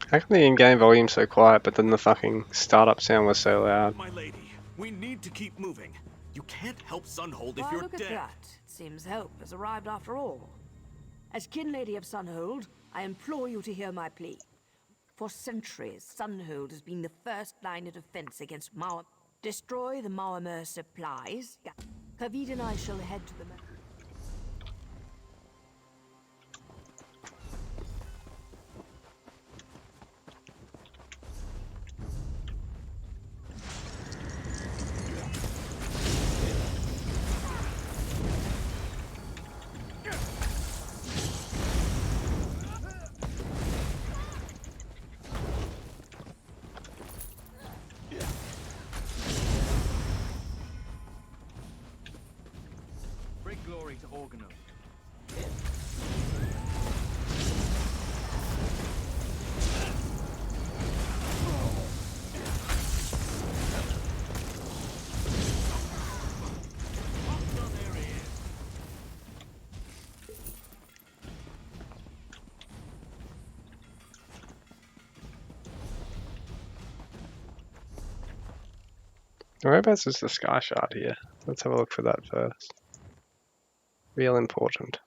How come the in-game volume's so quiet, but then the fucking startup sound was so loud? My lady, we need to keep moving. You can't help Sunhold if Why, you're look dead. at that. It seems help has arrived after all. As Kin Lady of Sunhold, I implore you to hear my plea. For centuries, Sunhold has been the first line of defense against Mauer. Destroy the Mauermer supplies. Kavid and I shall head to the... Bring glory to Organo. Whereabouts is the Sky Shard here? Let's have a look for that first. Real important.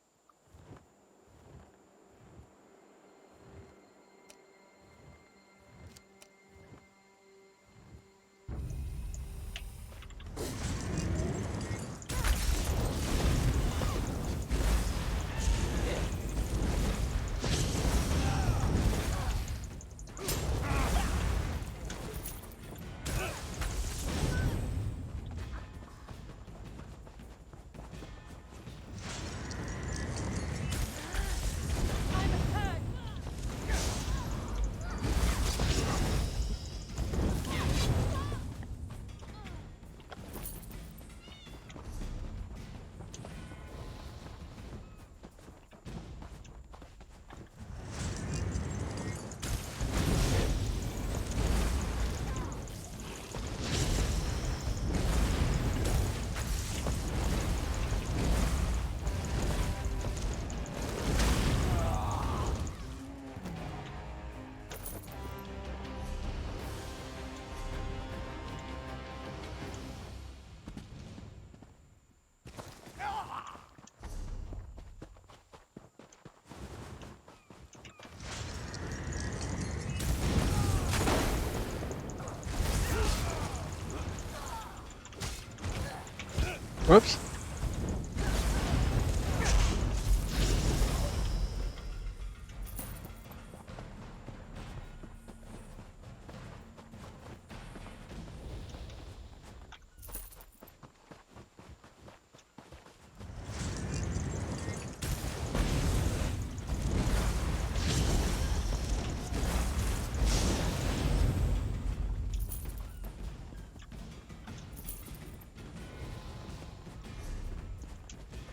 Whoops.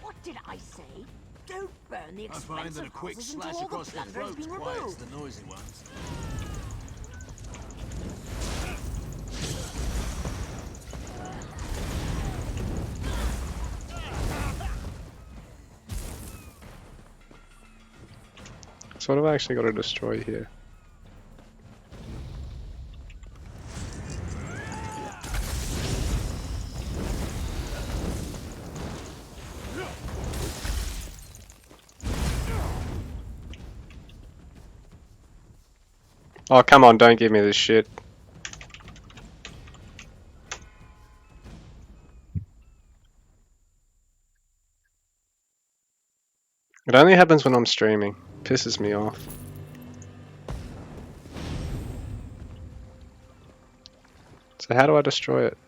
What did I say? Don't burn the I find that a expensive quick houses until slash all the across the plunder has throat been quiets removed. the noisy ones. So what have I actually got to destroy here? Oh, come on, don't give me this shit. It only happens when I'm streaming. Pisses me off. So how do I destroy it?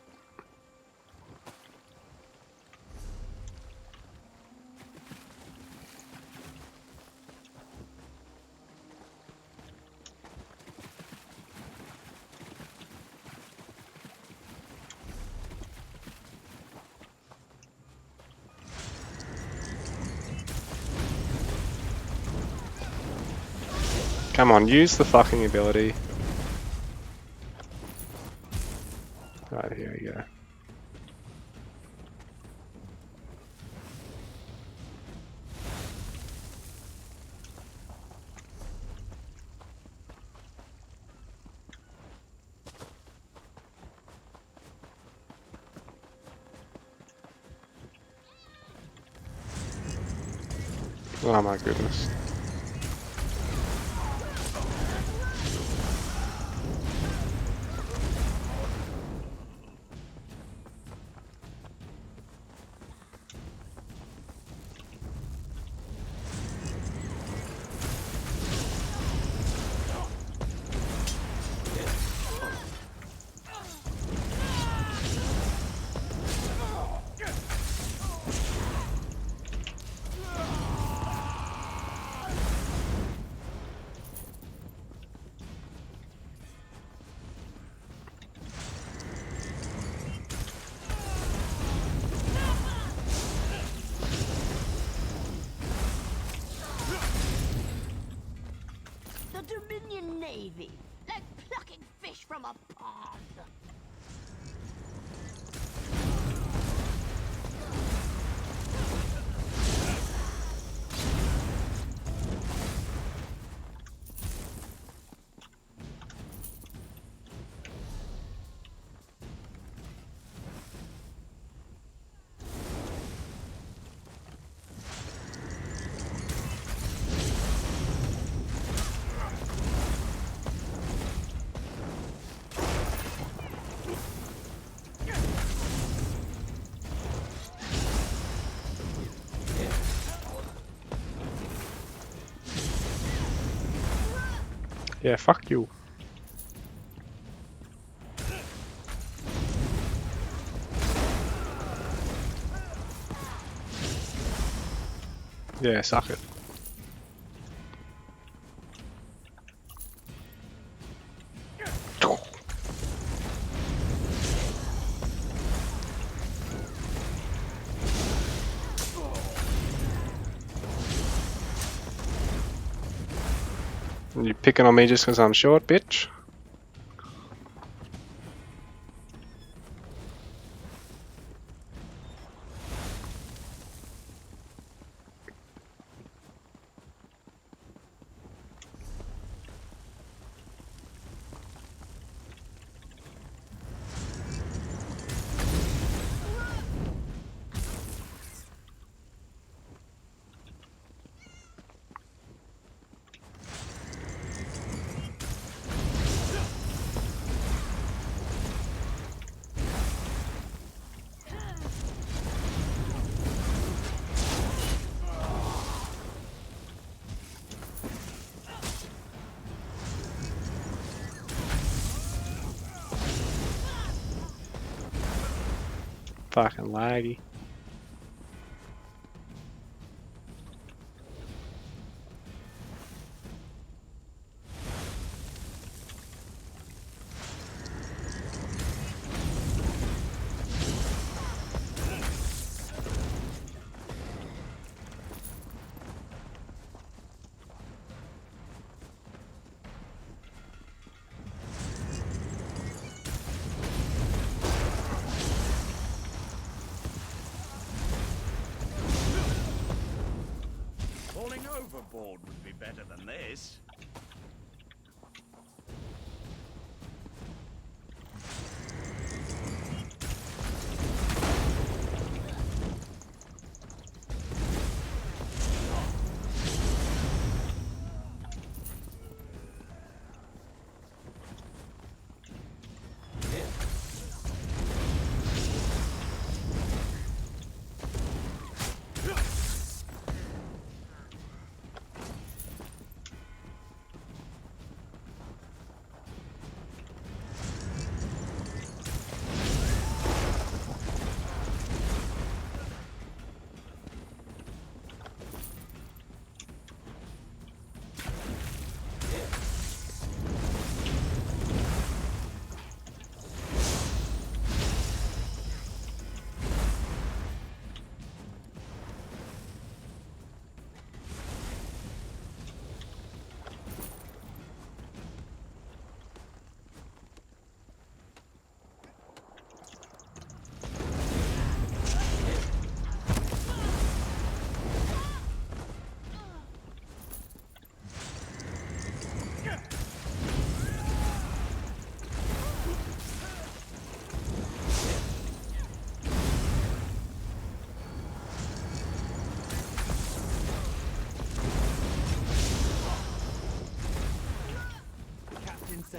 Come on, use the fucking ability. Right, here we go. Oh my goodness. The Dominion Navy, like plucking fish from a pond. Yeah, fuck you. Yeah, suck it. You picking on me just because I'm short, bitch? Fucking laggy. Falling overboard would be better than this.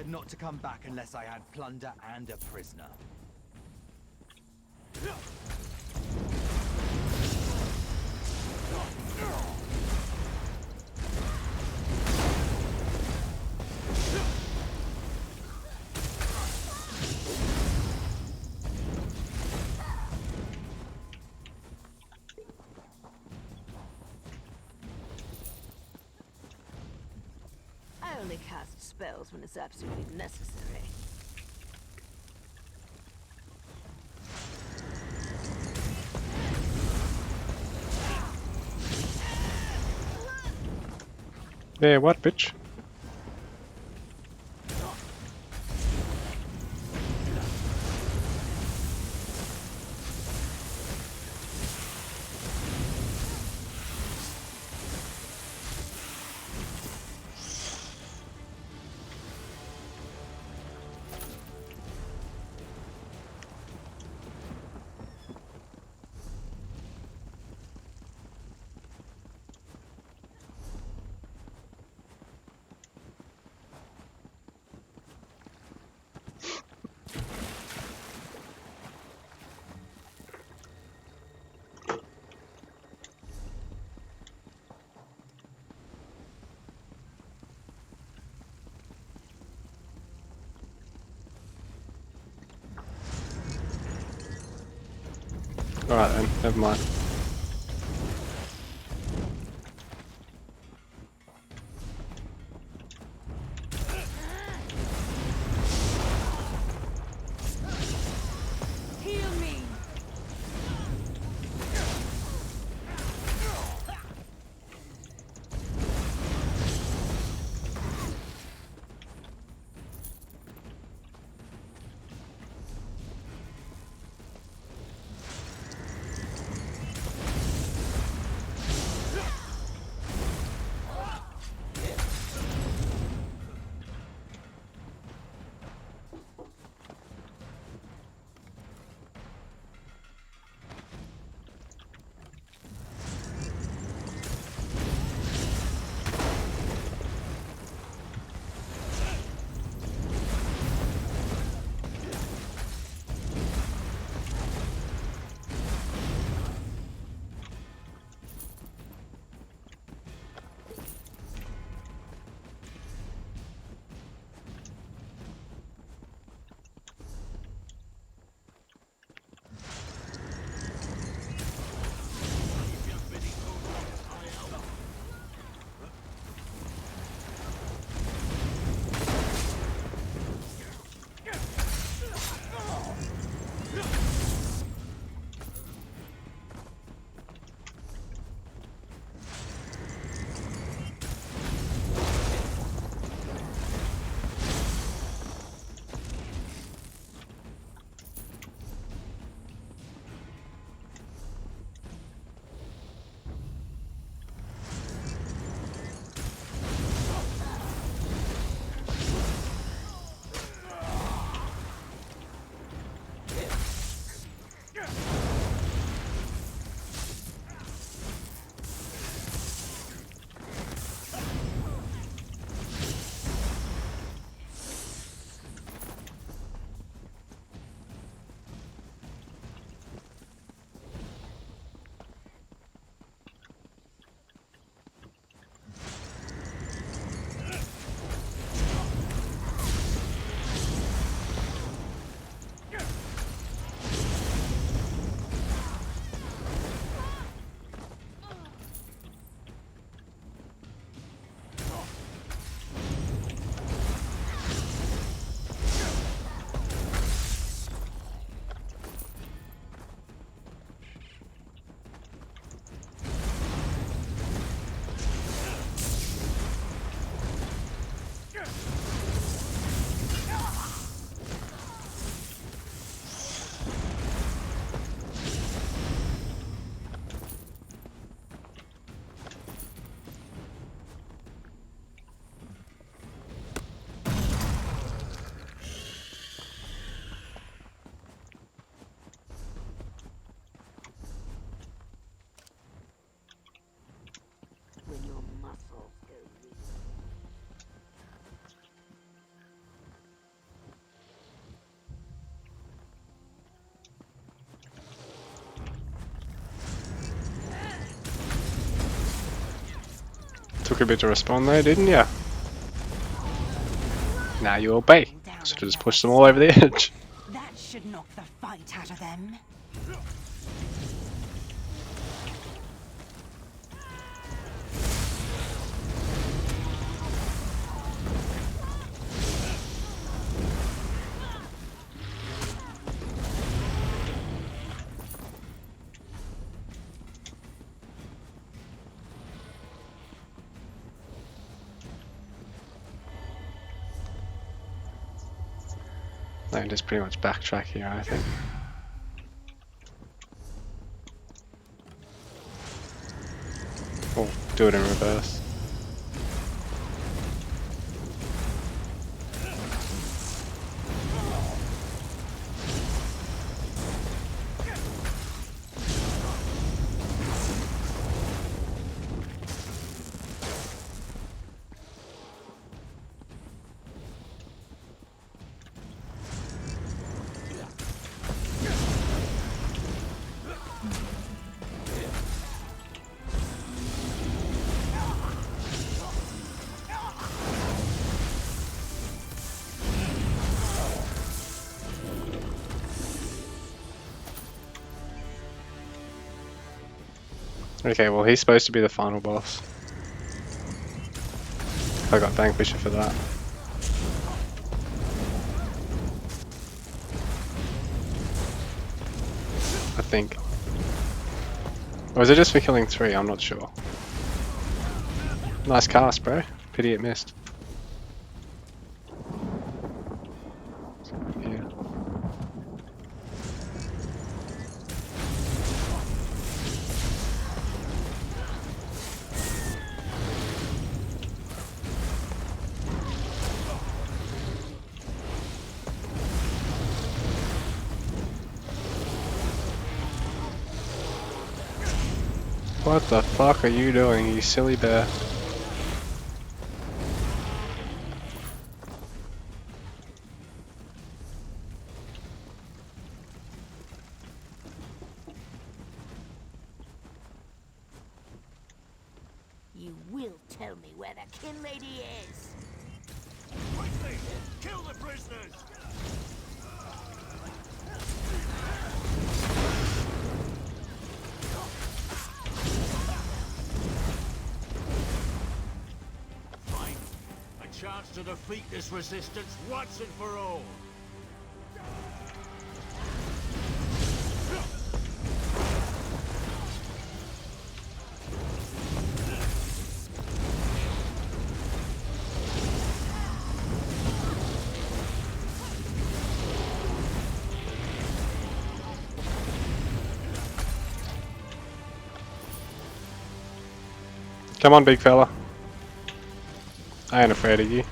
not to come back unless I had plunder and a prisoner. I only cast spells when it's absolutely necessary. Yeah, what, bitch? Alright then, never mind. Heal me! Took a bit to respond there, didn't ya? Now you obey. Should have just pushed them all over the edge. That should knock the fight out of them. I can just pretty much backtrack here, I think. Or do it in reverse. Okay, well he's supposed to be the final boss. I got Vanquisher for that. I think. Or is it just for killing 3? I'm not sure. Nice cast, bro. Pity it missed. Yeah. What the fuck are you doing, you silly bear? You will tell me where the kin lady is. Quickly! Kill the prisoners! Fine. A chance to defeat this resistance once and for all. Come on, big fella. I ain't afraid of you.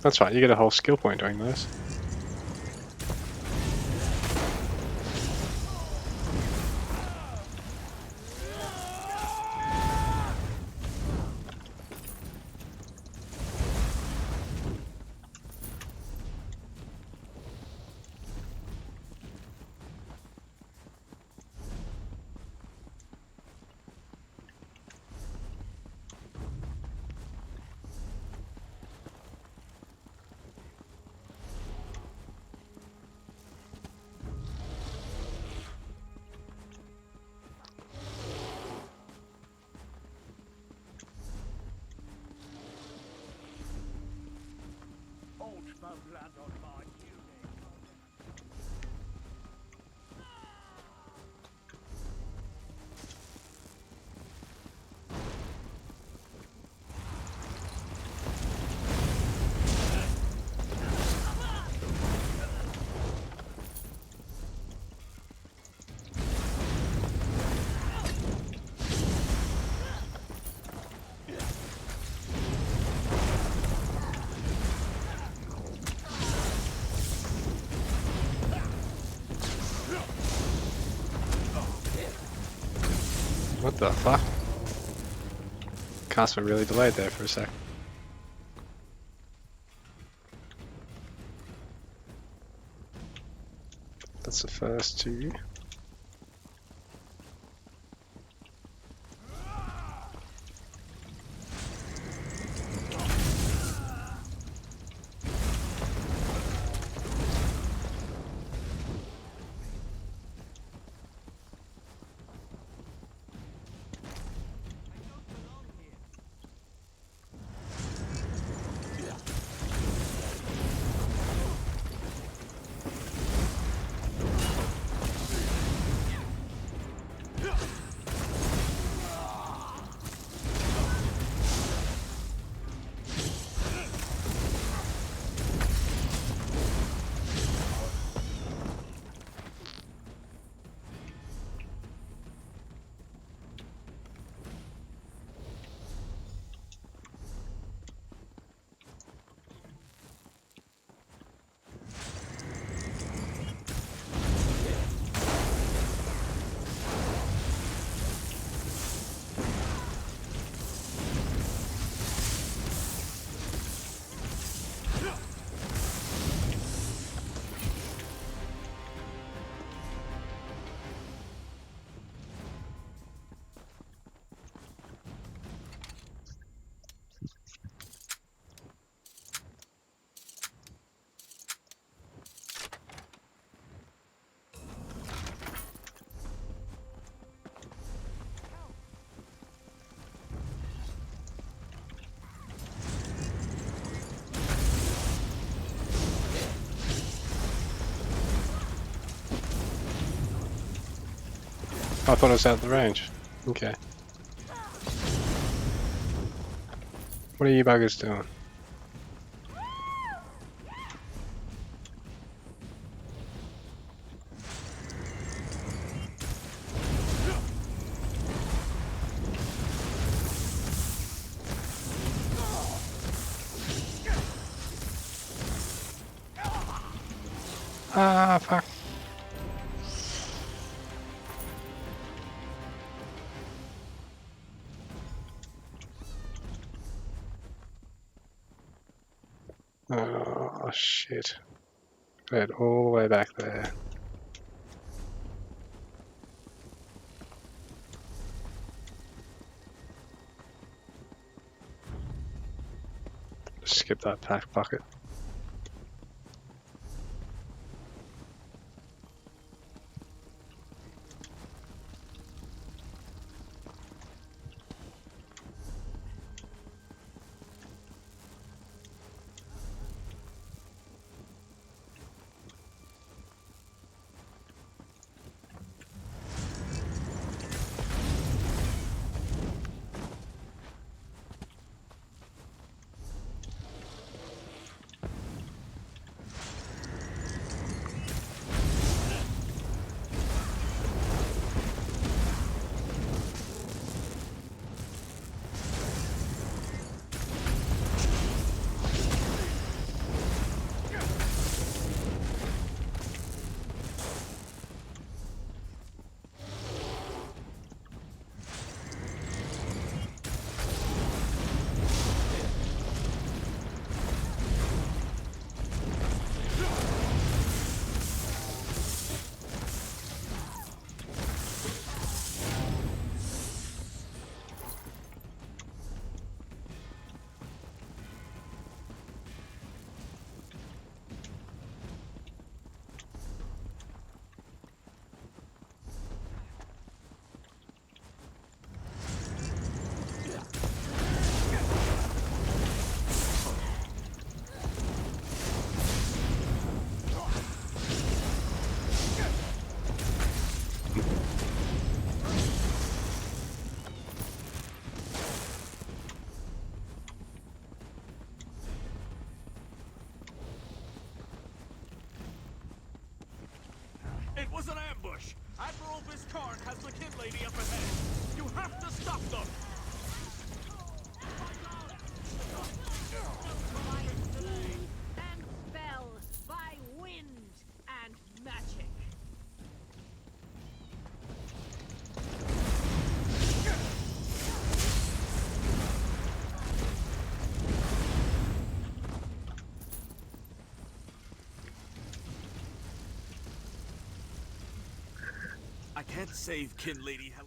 That's right, you get a whole skill point doing this. What the fuck? Cast were really delayed there for a sec. That's the first two. I thought it was out of the range. Okay. What are you buggers doing? Ah, fuck. Oh, shit. Head all the way back there. Skip that pack bucket. It was an ambush! Admiral Viscarn has the Kin Lady up ahead! You have to stop them! And spell by wind and magic. can't save Kin Lady Hel.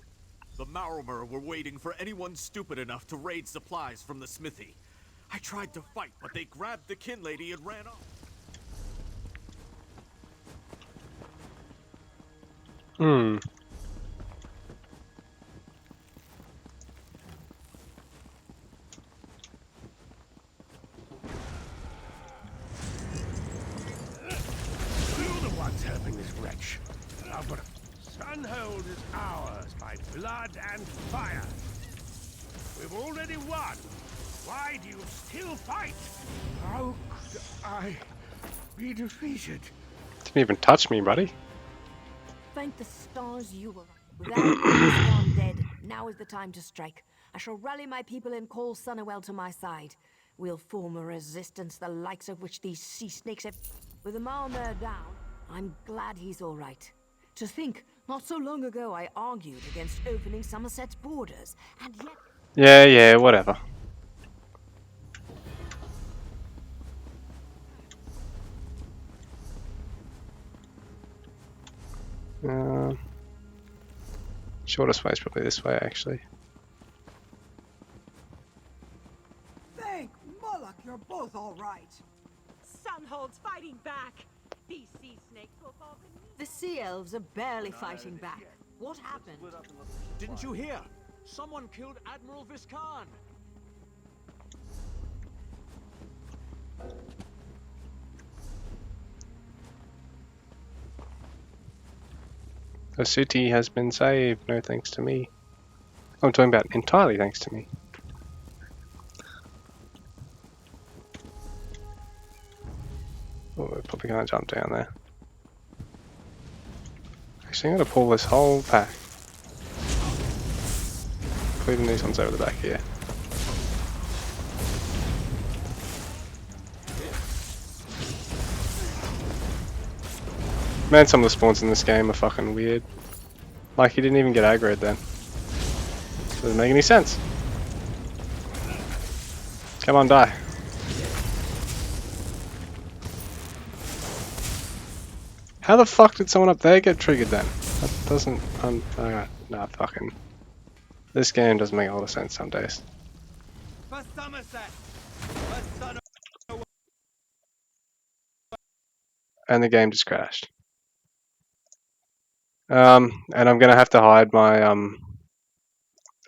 The Maormer were waiting for anyone stupid enough to raid supplies from the smithy. I tried to fight, but they grabbed the Kin Lady and ran off. Hmm. You're the ones helping this wretch. But Sunhold is ours by blood and fire. We've already won. Why do you still fight? How could I be defeated? Didn't even touch me, buddy. Thank the stars you were. With Admiral Viscount dead, now is the time to strike. I shall rally my people and call Sunnerwell to my side. We'll form a resistance the likes of which these sea snakes have. With the Malmer down, I'm glad he's all right. To think, not so long ago I argued against opening Somerset's borders, and yet... Yeah, whatever. Shortest way is probably this way, actually. Thank Moloch, you're both all right. Sunhold's fighting back. These sea snakes will fall beneath. The sea elves are barely fighting back. What happened? Didn't you hear? Someone killed Admiral Viscount. The city has been saved, no thanks to me. I'm talking about entirely thanks to me. Oh, we're probably gonna jump down there. Actually, I'm gonna pull this whole pack, including these ones over the back here. Man, some of the spawns in this game are fucking weird. Like, he didn't even get aggroed then. Doesn't make any sense. Come on, die. How the fuck did someone up there get triggered then? That doesn't... nah, fucking... This game doesn't make a lot of sense some days. For Somerset! For Sun And the game just crashed. And I'm gonna have to hide my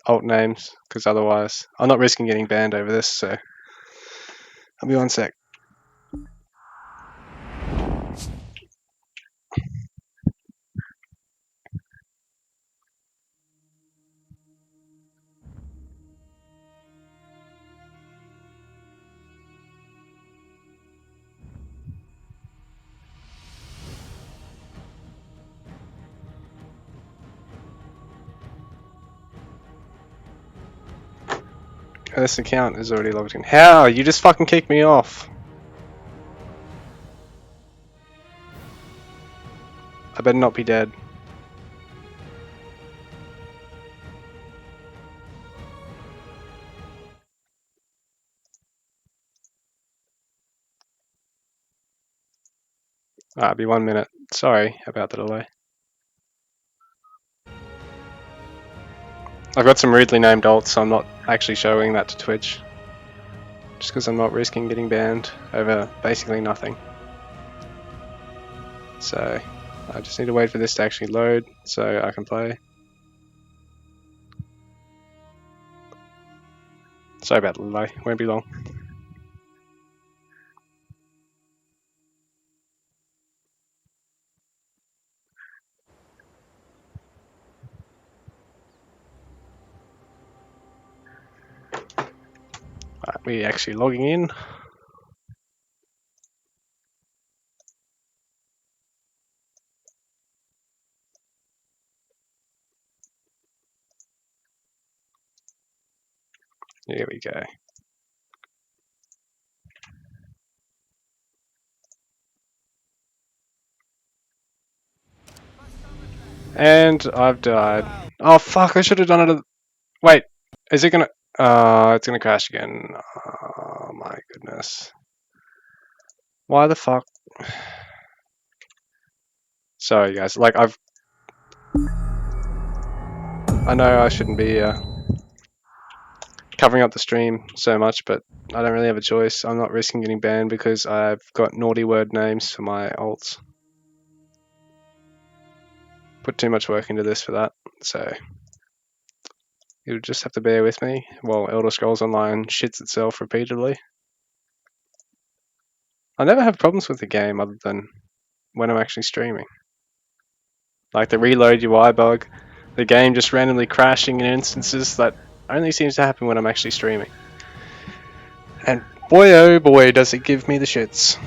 alt names, because otherwise I'm not risking getting banned over this, so I'll be one sec. This account is already logged in. How? You just fucking kicked me off. I better not be dead. It'll be 1 minute. Sorry about the delay. I've got some rudely named alts, so I'm not actually showing that to Twitch. Just because I'm not risking getting banned over basically nothing. So, I just need to wait for this to actually load so I can play. Sorry about the delay, won't be long. Alright, we're actually logging in. Here we go. And I've died. Oh fuck, I should have done it. Wait, is it gonna... it's gonna crash again. Oh my goodness. Why the fuck? Sorry guys, like I know I shouldn't be covering up the stream so much, but I don't really have a choice. I'm not risking getting banned because I've got naughty word names for my alts. Put too much work into this for that, so you'll just have to bear with me while Elder Scrolls Online shits itself repeatedly. I never have problems with the game other than when I'm actually streaming. Like the reload UI bug, the game just randomly crashing in instances, that only seems to happen when I'm actually streaming. And boy oh boy does it give me the shits.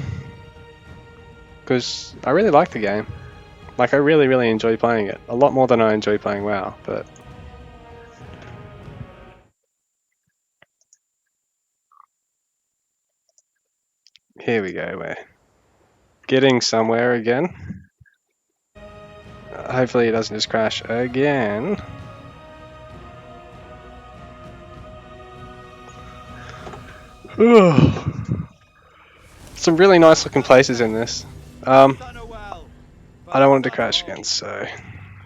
Because I really like the game. Like I really enjoy playing it. A lot more than I enjoy playing WoW, but... Here we go, we're getting somewhere again. Hopefully it doesn't just crash again. Some really nice looking places in this. I don't want it to crash again, so...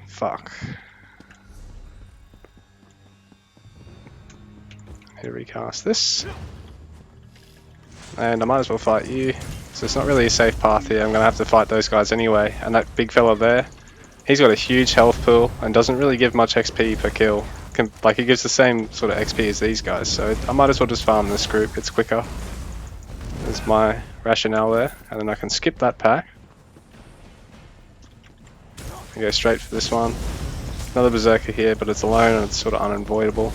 Fuck. Here we recast this. And I might as well fight you. So it's not really a safe path here. I'm going to have to fight those guys anyway. And that big fella there, he's got a huge health pool and doesn't really give much XP per kill. Like, he gives the same sort of XP as these guys. So I might as well just farm this group. It's quicker. There's my rationale there. And then I can skip that pack. And go straight for this one. Another Berserker here, but it's alone and it's sort of unavoidable.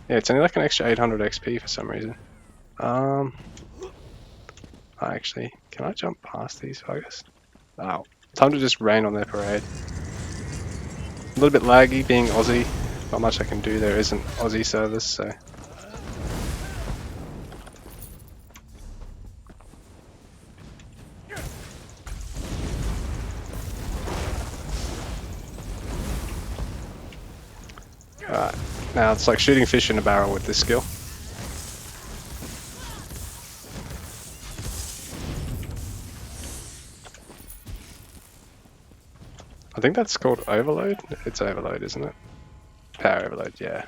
Yeah, it's only like an extra 800 XP for some reason. Actually, can I jump past these buggers? Oh, time to just rain on their parade. A little bit laggy being Aussie. Not much I can do, there isn't Aussie service, so... Alright, now it's like shooting fish in a barrel with this skill. I think that's called overload? It's overload, isn't it? Power overload, yeah.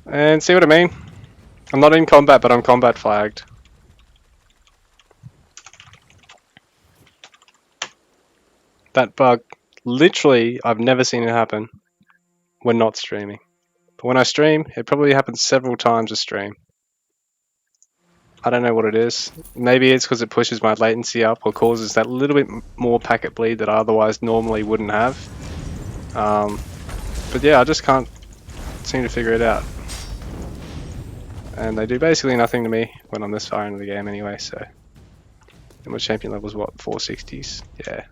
And see what I mean? I'm not in combat, but I'm combat flagged. That bug, literally, I've never seen it happen when not streaming. But when I stream, it probably happens several times a stream. I don't know what it is. Maybe it's because it pushes my latency up or causes that little bit more packet bleed that I otherwise normally wouldn't have. But yeah, I just can't seem to figure it out. And they do basically nothing to me when I'm this far into the game anyway, so... And my champion level's what, 460s? Yeah.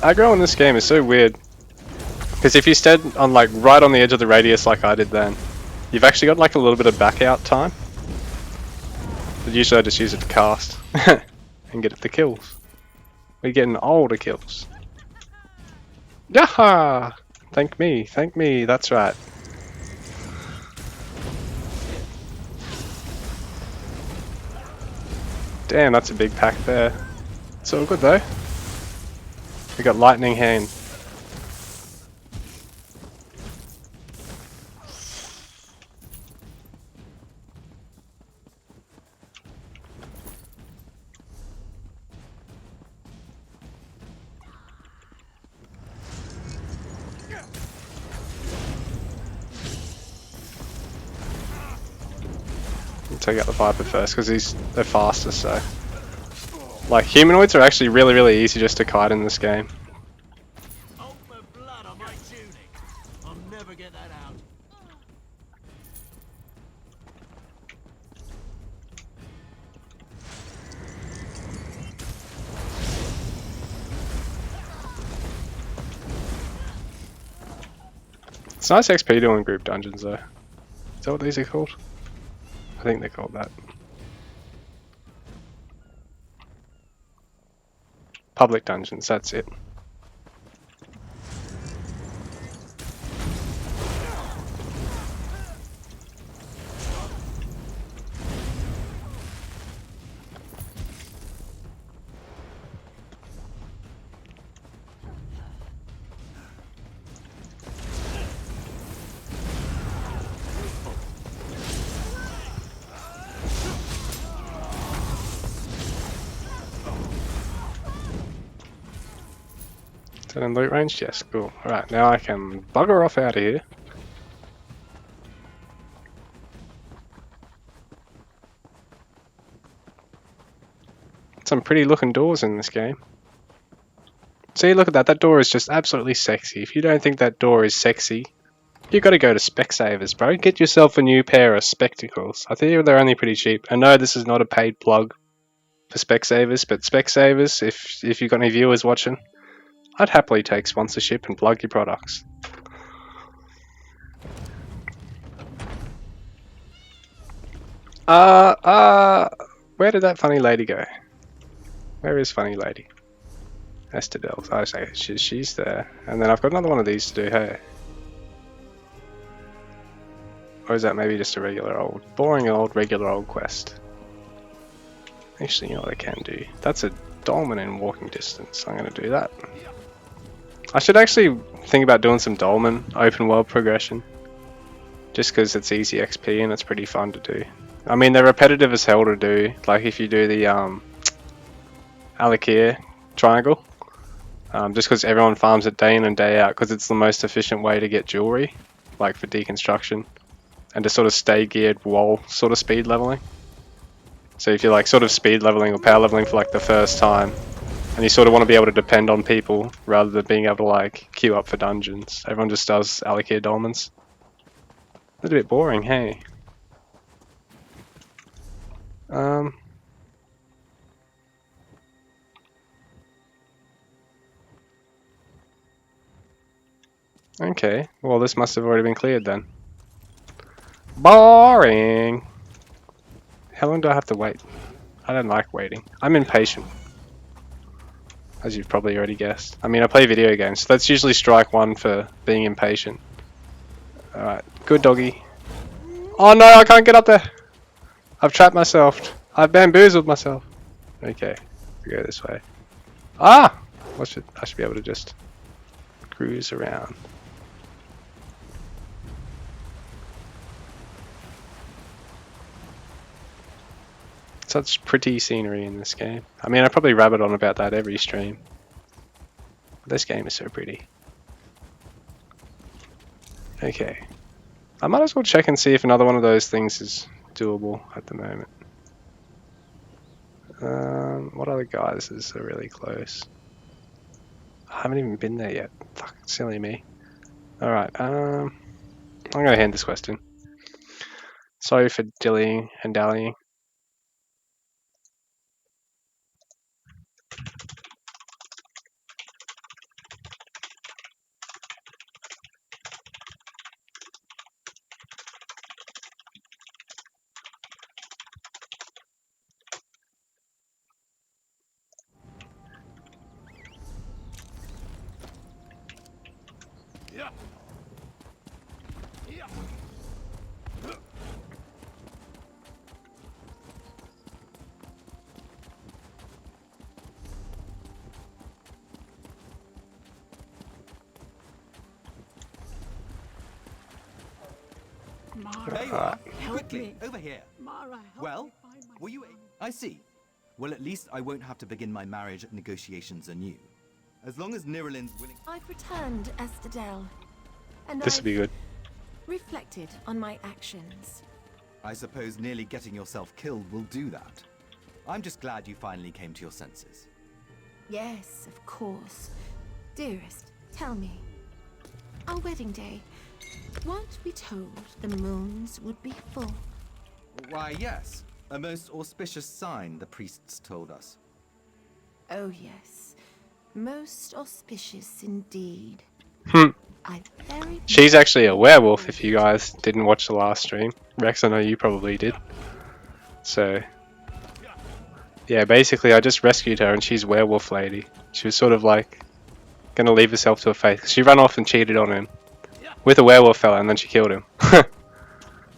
Aggro in this game is so weird. Because if you stand on like right on the edge of the radius like I did then, you've actually got like a little bit of back out time. But usually I just use it to cast and get it the kills. We're getting all the kills. Yaha! Thank me, that's right. Damn, that's a big pack there. It's all good though. We got lightning hand. Take out the Viper first because they're faster, so. Like, humanoids are actually really, really easy just to kite in this game. Oh, for blood on my tunic! I'll never get that out. It's nice XP doing group dungeons though. Is that what these are called? I think they're called that. Public dungeons, that's it. Is that in loot range? Yes, cool. Alright, now I can bugger off out of here. Some pretty looking doors in this game. See, look at that. That door is just absolutely sexy. If you don't think that door is sexy, you gotta go to Specsavers, bro. Get yourself a new pair of spectacles. I think they're only pretty cheap. I know this is not a paid plug for Specsavers, but Specsavers, if you've got any viewers watching, I'd happily take sponsorship and plug your products. Where did that funny lady go? Where is funny lady? Estadel. I say she's there. And then I've got another one of these to do, hey. Or is that maybe just a regular old, boring old, regular old quest? Actually, you know what I can do? That's a dolmen in walking distance. I'm going to do that. I should actually think about doing some dolmen open world progression. Just because it's easy XP and it's pretty fun to do. I mean, they're repetitive as hell to do. Like if you do the Alakir triangle. Just because everyone farms it day in and day out because it's the most efficient way to get jewelry. Like for deconstruction. And to sort of stay geared while sort of speed leveling. So if you're like sort of speed leveling or power leveling for like the first time, and you sort of want to be able to depend on people rather than being able to like queue up for dungeons, everyone just does Alakir Dolmens. A little bit boring, hey. Okay, well this must have already been cleared then. Boring! How long do I have to wait? I don't like waiting. I'm impatient. As you've probably already guessed. I mean, I play video games, so that's usually strike one for being impatient. Alright, good doggy. Oh no, I can't get up there! I've trapped myself. I've bamboozled myself. Okay, go this way. Ah! I should be able to just cruise around. Such pretty scenery in this game. I mean, I probably rabbit on about that every stream. This game is so pretty. Okay. I might as well check and see if another one of those things is doable at the moment. What other guys are really close? I haven't even been there yet. Fuck, silly me. Alright, I'm gonna hand this quest in. Sorry for dillying and dallying. There you are. Quickly, over here. Mara, help Well, me find my were you... son. I see. Well, at least I won't have to begin my marriage negotiations anew. As long as Niralin's willing... I've returned, Estadel, and This would be good. reflected on my actions. I suppose nearly getting yourself killed will do that. I'm just glad you finally came to your senses. Yes, of course. Dearest, tell me. Our wedding day. Weren't we told the moons would be full? Why, yes. A most auspicious sign, the priests told us. Oh, yes. Most auspicious indeed. Hmm. I very She's much actually a werewolf if you guys didn't watch the last stream. Rex, I know you probably did. So, yeah, basically I just rescued her and she's werewolf lady. She was sort of like gonna leave herself to a fate. She ran off and cheated on him with a werewolf fella and then she killed him.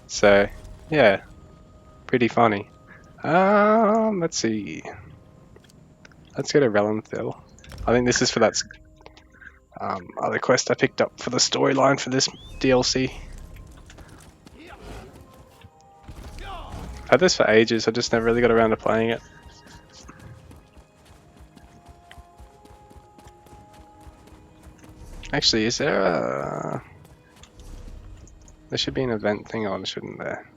So, yeah, pretty funny. Let's see. Let's go to Relenthil. I think this is for that other quest I picked up for the storyline for this DLC. I've had this for ages, I just never really got around to playing it. Actually, is there a... There should be an event thing on, shouldn't there?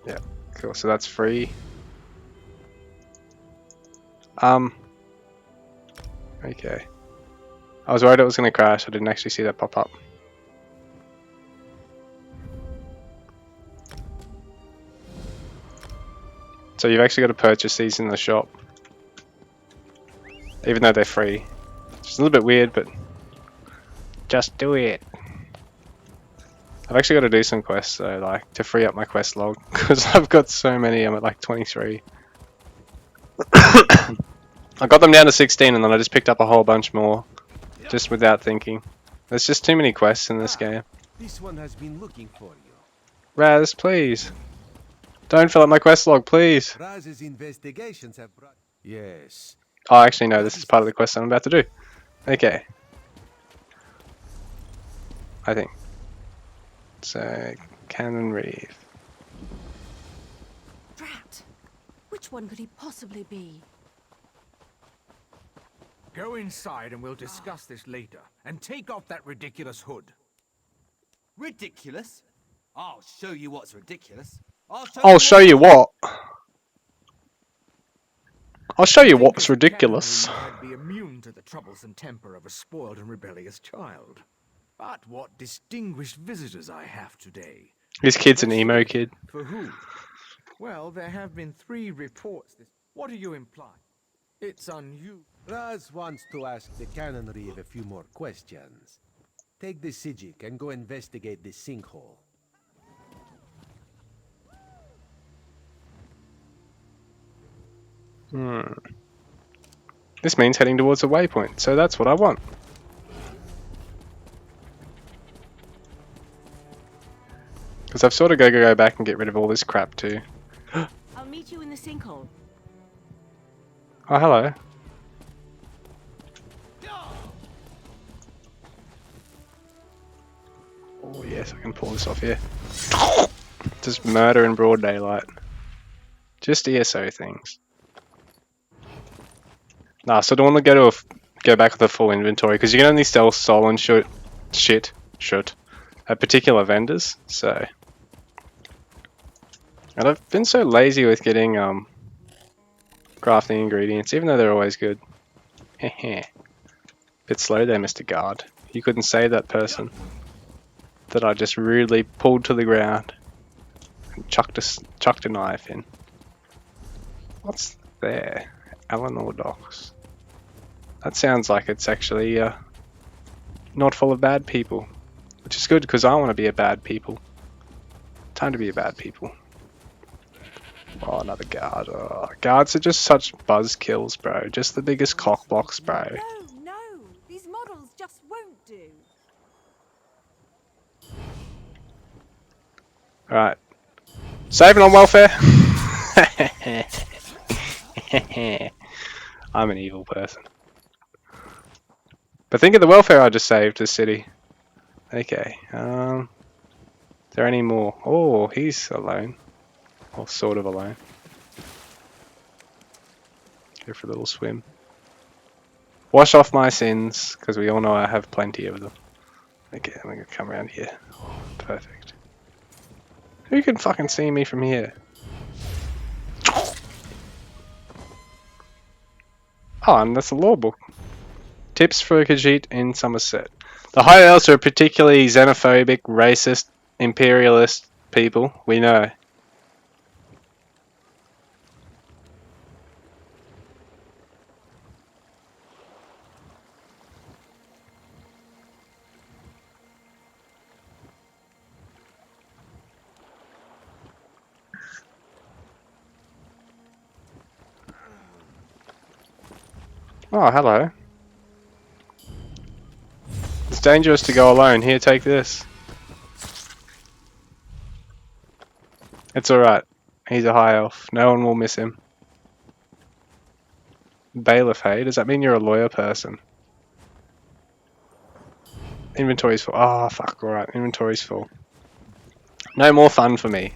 Yeah, cool, so that's free. Okay. I was worried it was going to crash, I didn't actually see that pop up. So you've actually got to purchase these in the shop. Even though they're free. It's a little bit weird, but just do it. I've actually got to do some quests though, like to free up my quest log, because I've got so many, I'm at like 23. I got them down to 16 and then I just picked up a whole bunch more, just without thinking. There's just too many quests in this game. This one has been looking for you. Raz, please. Don't fill up my quest log, please. Raz's investigations have brought... Yes. Oh, actually no, this is part of the quest I'm about to do. Okay. I think. So, Cannon Reef. Drat! Which one could he possibly be? Go inside and we'll discuss this later. And take off that ridiculous hood. Ridiculous? I'll show you what's ridiculous. I'll show you what. I'll show you what's ridiculous. I'd be immune to the troubles and temper of a spoiled and rebellious child. But what distinguished visitors I have today. This kid's an emo kid. For who? Well, there have been 3 reports. What do you imply? It's unusual. Raz wants to ask the Canon Reeve a few more questions. Take the Sijic and go investigate the sinkhole. This means heading towards a waypoint, so that's what I want. Because I've sort of got to go back and get rid of all this crap too. I'll meet you in the sinkhole. Oh, hello. Oh yes, I can pull this off here. Just murder in broad daylight. Just ESO things. Nah, so I don't want to go back with the full inventory because you can only sell stolen shit at particular vendors. So, and I've been so lazy with getting crafting ingredients, even though they're always good. Heh. Bit slow there, Mr. Guard. You couldn't save that person that I just rudely pulled to the ground and chucked a knife in. What's there? Eleanor Docks. That sounds like it's actually not full of bad people, which is good because I want to be a bad people. Time to be a bad people. Oh, another guard. Oh, guards are just such buzzkills, bro. Just the biggest cockblocks, bro. No, these models just won't do. Alright. Saving on welfare! I'm an evil person. But think of the welfare I just saved this city. Okay, is there any more? Oh, he's alone. Or sort of alone. Go for a little swim. Wash off my sins, because we all know I have plenty of them. Okay, I'm gonna come around here. Perfect. Who can fucking see me from here? Oh, and that's a law book. Tips for Khajiit in Somerset. The High Elves are particularly xenophobic, racist, imperialist people, we know. Oh, hello. It's dangerous to go alone. Here, take this. It's alright. He's a high elf. No one will miss him. Bailiff, hey? Does that mean you're a lawyer person? Inventory's full. Oh, fuck, alright. Inventory's full. No more fun for me.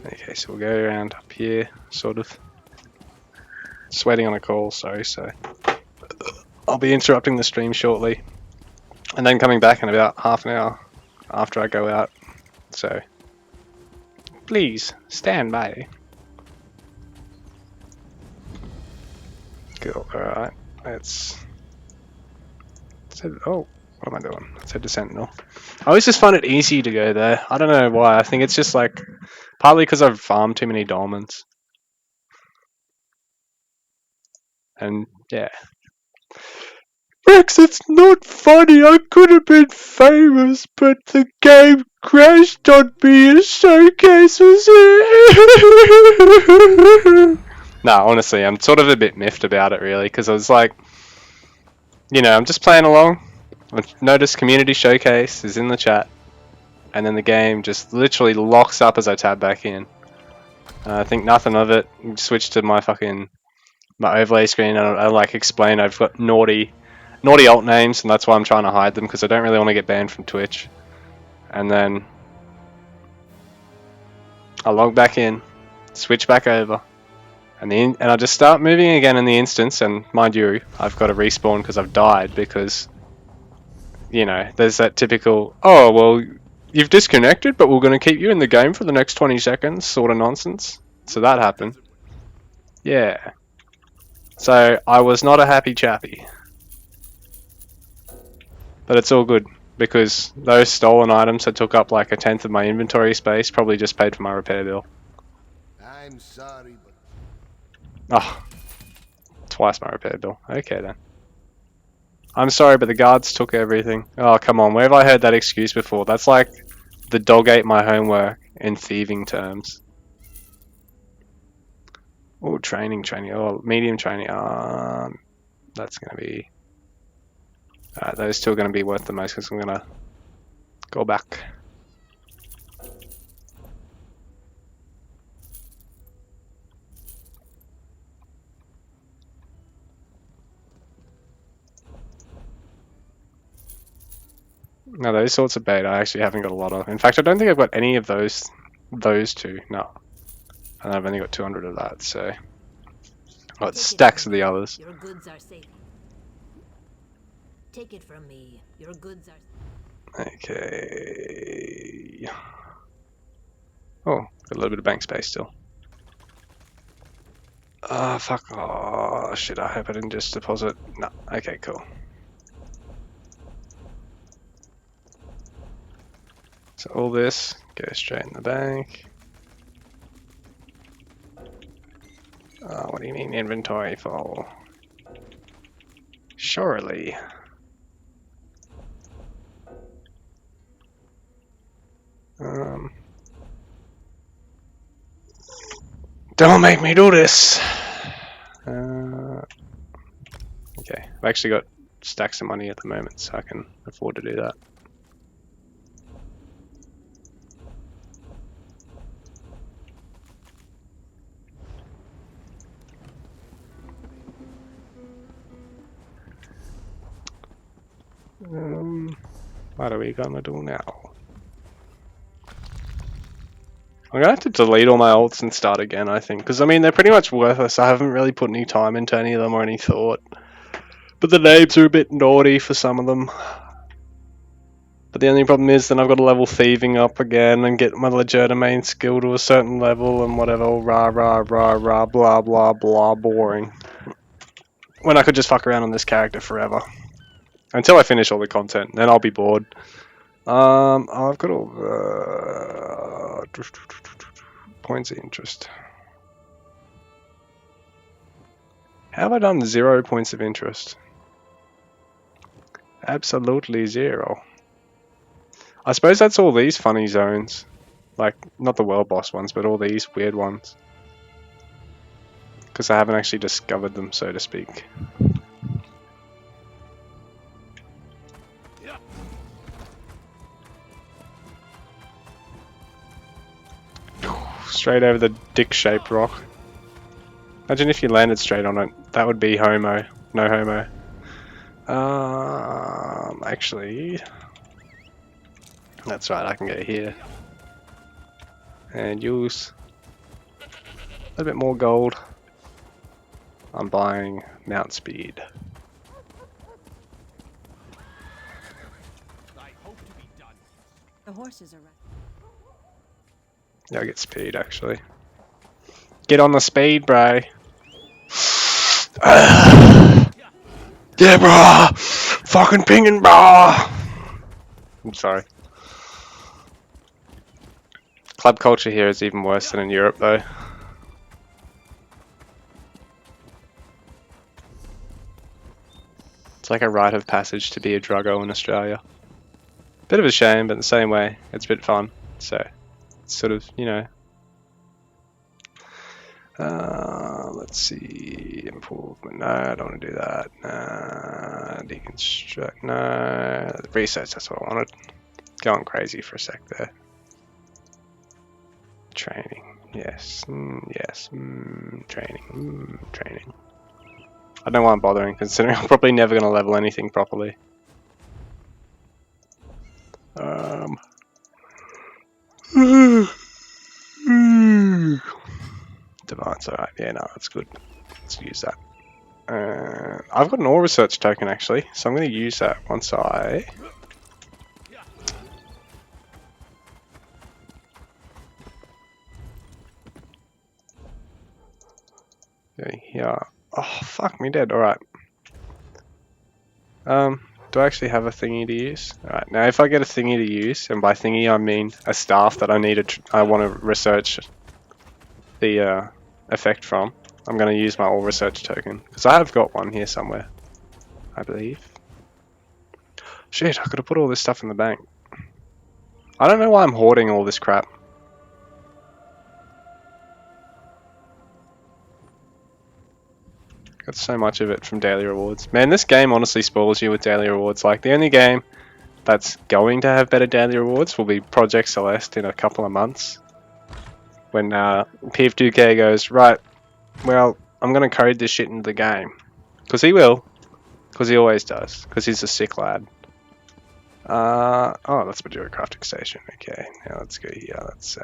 Okay, so we'll go around up here, sort of. Sweating on a call, sorry, so I'll be interrupting the stream shortly. And then coming back in about half an hour after I go out. So, please, stand by. Cool, alright. Let's head, oh, what am I doing? Let's head to Sentinel. I always just find it easy to go there. I don't know why. I think it's just like, partly because I've farmed too many Dolmens. And, yeah. Rex, it's not funny. I could have been famous, but the game crashed on me and Showcase was it. Nah, honestly, I'm sort of a bit miffed about it, really, because I was like, you know, I'm just playing along. I've noticed Community Showcase is in the chat, and then the game just literally locks up as I tab back in. I think nothing of it. Switch to my overlay screen, and I like explain I've got naughty alt names, and that's why I'm trying to hide them, because I don't really want to get banned from Twitch. And then I log back in, switch back over, and I just start moving again in the instance. And mind you, I've got to respawn because I've died, because, you know, there's that typical, oh well, you've disconnected, but we're going to keep you in the game for the next 20 seconds sort of nonsense. So that happened. Yeah. So I was not a happy chappy. But it's all good, because those stolen items that took up like 1/10 of my inventory space probably just paid for my repair bill. I'm sorry, but Oh, twice my repair bill. Okay then. I'm sorry, but the guards took everything. Oh, come on. Where have I heard that excuse before? That's like the dog ate my homework in thieving terms. Oh, training. Oh, medium training. That's going to be... those two are going to be worth the most, because I'm going to go back. No, those sorts of bait I actually haven't got a lot of. In fact, I don't think I've got any of those two. No. And I've only got 200 of that, so... I've got stacks of the others. Your goods are safe. Take it from me. Your goods are... Okay... Oh, got a little bit of bank space still. Ah, fuck. Oh, shit, I hope I didn't just deposit. No, okay, cool. So all this goes straight in the bank. What do you mean inventory full? Surely. Don't make me do this! Okay, I've actually got stacks of money at the moment, so I can afford to do that. What are we gonna do now? I'm gonna have to delete all my ults and start again, I think. Because, I mean, they're pretty much worthless. I haven't really put any time into any of them or any thought. But the names are a bit naughty for some of them. But the only problem is then I've got to level thieving up again and get my legerdemain skill to a certain level and whatever, rah rah rah rah blah blah blah, boring. When I could just fuck around on this character forever. Until I finish all the content, then I'll be bored. I've got all the points of interest. How have I done 0 points of interest? Absolutely 0. I suppose that's all these funny zones. Like, not the world boss ones, but all these weird ones. Because I haven't actually discovered them, so to speak. Straight over the dick-shaped rock. Imagine if you landed straight on it. That would be homo. No homo. Actually... That's right, I can go here. And use a little bit more gold. I'm buying mount speed. The horses are ready. Yeah, I get speed actually. Get on the speed, bro. Yeah, bro. Fucking pinging, bro. I'm sorry. Club culture here is even worse than in Europe, though. It's like a rite of passage to be a druggo in Australia. Bit of a shame, but in the same way, it's a bit fun. So, it's sort of, you know. Let's see. Improvement. No, I don't want to do that. Deconstruct. No. Research, that's what I wanted. Going crazy for a sec there. Training. Yes. Yes. Training. Training. I don't know why I'm bothering, considering I'm probably never going to level anything properly. Divine's alright. Yeah, no, that's good. Let's use that. I've got an ore research token actually, so I'm going to use that once I... Okay, yeah. Oh, fuck me dead. Alright. Do I actually have a thingy to use? Alright, now if I get a thingy to use, and by thingy I mean a staff that I need I want to research the effect from, I'm going to use my ore research token. Because I have got one here somewhere, I believe. Shit, I could have put all this stuff in the bank. I don't know why I'm hoarding all this crap. Got so much of it from daily rewards. Man, this game honestly spoils you with daily rewards. Like, the only game that's going to have better daily rewards will be Project Celeste in a couple of months. When PF2K goes, right, well, I'm going to code this shit into the game. Because he will. Because he always does. Because he's a sick lad. Oh, that's Majora Crafting Station. Okay, now let's go here. Let's...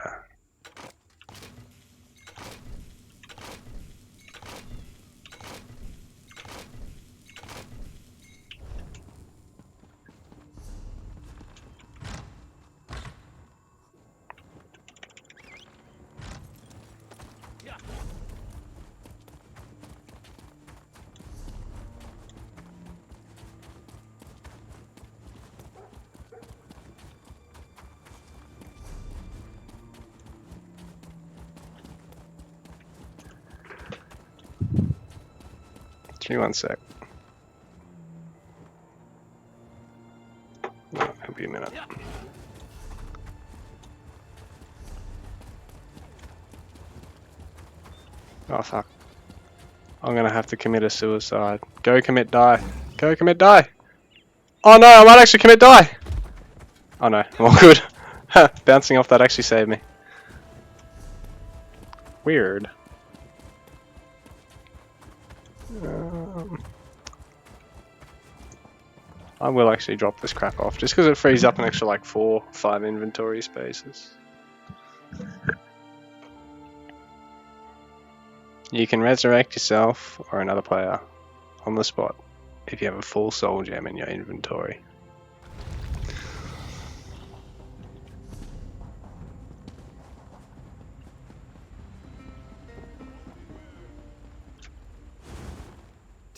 1 sec. Oh, it'll be a minute. Oh fuck. I'm gonna have to commit a suicide. Go commit die. Go commit die! Oh no, I might actually commit die! Oh no, I'm all good. Bouncing off that actually saved me. Weird. I will actually drop this crap off, just because it frees up an extra like 4 or 5 inventory spaces. You can resurrect yourself or another player on the spot if you have a full soul gem in your inventory.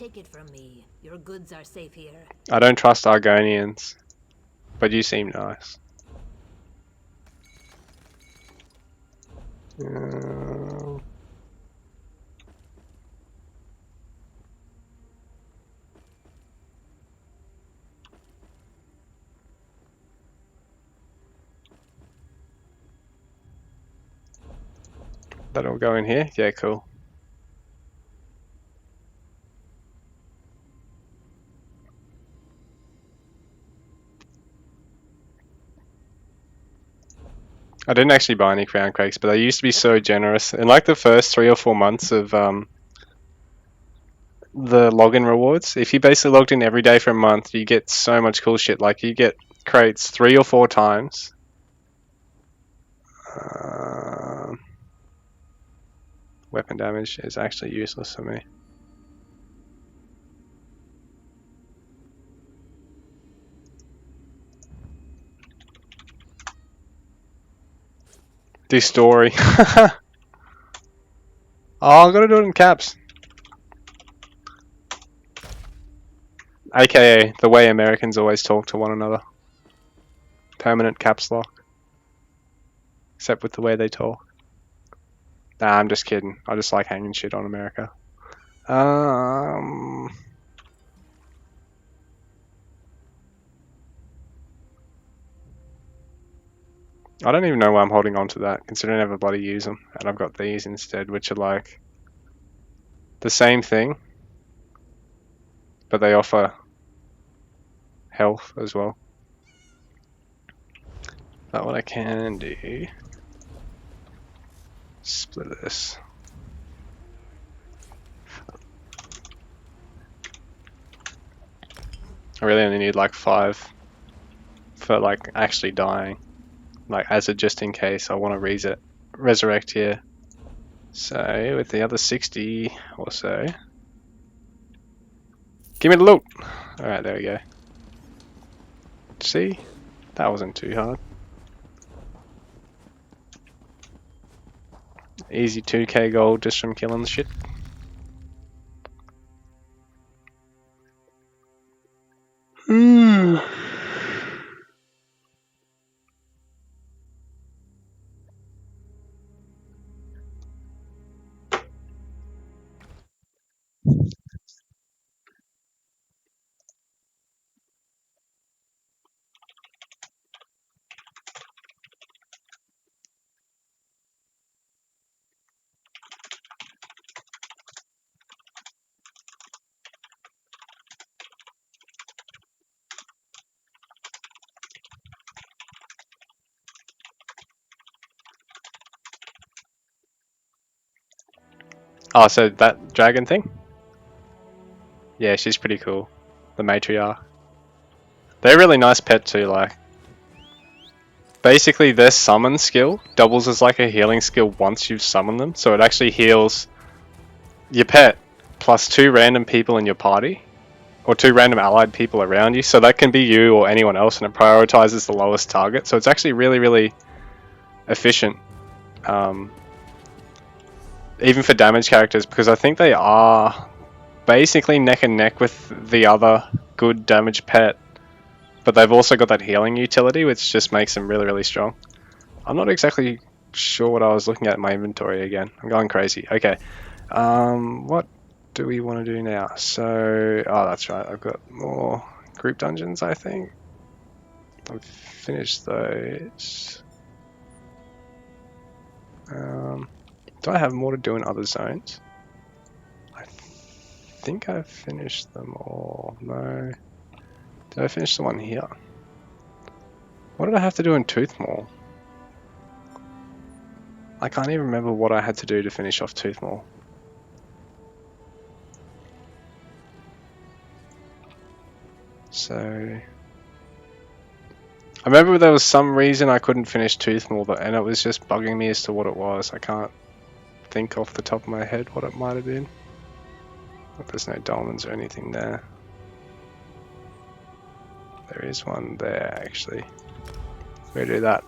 Take it from me. Your goods are safe here. I don't trust Argonians, but you seem nice. That'll go in here? Yeah, cool. I didn't actually buy any crown cakes, but they used to be so generous. In like the first 3 or 4 months of the login rewards, if you basically logged in every day for a month, you get so much cool shit. Like you get crates 3 or 4 times. Weapon damage is actually useless for me. This story. Oh, I gotta do it in caps. AKA the way Americans always talk to one another. Permanent caps lock. Except with the way they talk. Nah, I'm just kidding. I just like hanging shit on America. I don't even know why I'm holding on to that, considering I never bloody use them. And I've got these instead, which are like the same thing, but they offer health as well. But what I can do, split this. I really only need like 5 for like actually dying. Like as a just in case I want to resurrect here. So with the other 60 or so, give me the loot. All right, there we go. See, that wasn't too hard. Easy 2k gold just from killing the shit. Oh, so that dragon thing? Yeah, she's pretty cool. The matriarch. They're a really nice pet too, like. Basically, their summon skill doubles as like a healing skill once you've summoned them, so it actually heals your pet plus 2 random people in your party, or 2 random allied people around you, so that can be you or anyone else, and it prioritizes the lowest target, so it's actually really, really efficient. Even for damage characters, because I think they are basically neck and neck with the other good damage pet, but they've also got that healing utility, which just makes them really, really strong. I'm not exactly sure what I was looking at in my inventory again. I'm going crazy. Okay. What do we want to do now? So, oh, that's right. I've got more group dungeons, I think. I've finished those. Do I have more to do in other zones? I think I've finished them all. No. Did I finish the one here? What did I have to do in Toothmall? I can't even remember what I had to do to finish off Toothmall. So... I remember there was some reason I couldn't finish Toothmall, and it was just bugging me as to what it was. I can't think off the top of my head what it might have been. But there's no dolmens or anything there. There is one there, actually. We'll do that.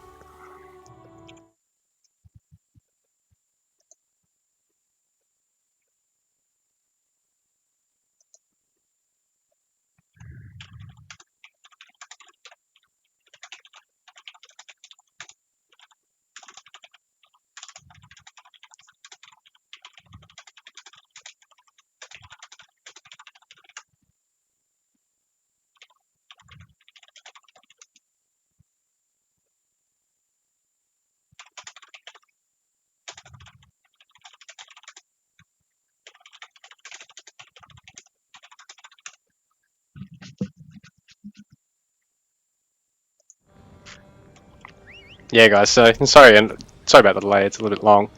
yeah, guys. So sorry, and sorry about the delay. It's a little bit long.